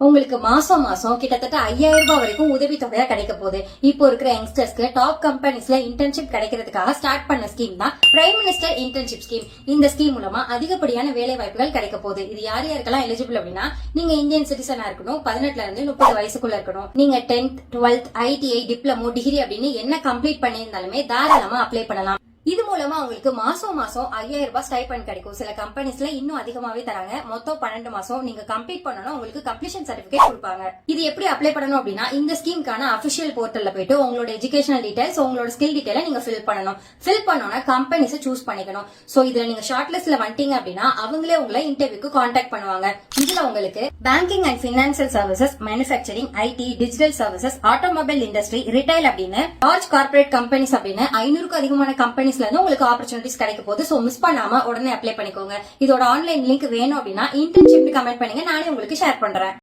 உங்களுக்கு மாசம் மாசம் கிட்டத்தட்ட 5000 ரூபாய் வரைக்கும் உதவித்தொகையா கிடைக்க போகுது. இப்போ இருக்கிற யங்ஸ்டர்ஸ்க்கு டாப் கம்பெனிஸ்ல இன்டர்ன்ஷிப் கிடைக்கிறதுக்காக ஸ்டார்ட் பண்ண ஸ்கீம் தான் பிரைம் மினிஸ்டர் இன்டர்ன்ஷிப் ஸ்கீம். இந்த ஸ்கீம் மூலமா அதிகப்படியான வேலை வாய்ப்புகள் கிடைக்க போகுது. இது யார் யாருக்கெல்லாம் எலிஜிபிள் அப்படின்னா, நீங்க இந்தியன் சிட்டிசனா இருக்கணும், 18ல இருந்து 30 வயசுக்குள்ள இருக்கணும், நீங்க 10th 12th ITI diploma degree அப்படின்னு என்ன கம்ப்ளீட் பண்ணியிருந்தாலுமே தாராளமா அப்ளை பண்ணலாம். இது மூலமா உங்களுக்கு மாசம் மாசம் 5000 ரூபாய் ஸ்டைபண்ட் கிடைக்கும். சில கம்பெனிஸ்ல இன்னும் அதிகமாவே தராங்க. மொத்தம் 12 மாசம் நீங்க கம்ப்ளீட் பண்ணனும், உங்களுக்கு கம்ப்ளீஷன் சர்டிபிகேட் கொடுப்பாங்க. இது எப்படி அப்ளை பண்ணணும் அப்படின்னா, இந்த ஸ்கீம்க்கான அபிஷியல் போர்ட்டல்ல போயிட்டு உங்களோட எஜுகேஷனல் டீடைல்ஸ், உங்களோட ஸ்கில் டீடைலை நீங்க ஃபில் பண்ணணும். ஃபில் பண்ணோம்னா கம்பெனிஸை சூஸ் பண்ணிக்கணும். சோ இதுல நீங்க ஷார்ட் லிஸ்ட்ல வந்துட்டீங்க அப்படின்னா அவங்களே உங்களை இன்டர்வியூக்கு கான்டாக்ட் பண்ணுவாங்க. இதுல உங்களுக்கு banking and financial services, manufacturing, IT, digital services, automobile industry, retail அப்படின்னு லார்ஜ் கார்பரேட் கம்பெனிஸ் அப்படின்னு 500க்கும் அதிகமான கம்பெனிஸ்ல இருந்து உங்களுக்கு ஆப்பர்ச்சுனிட்டிஸ் கிடைக்க போகுது. சோ மிஸ் பண்ணாம உடனே அப்ளை பண்ணிக்கோங்க. இதோட ஆன்லைன் லிங்க் வேணும் அப்படின்னா இன்டர்ன்ஷிப் கமெண்ட் பண்ணுங்க, நானே உங்களுக்கு ஷேர் பண்றேன்.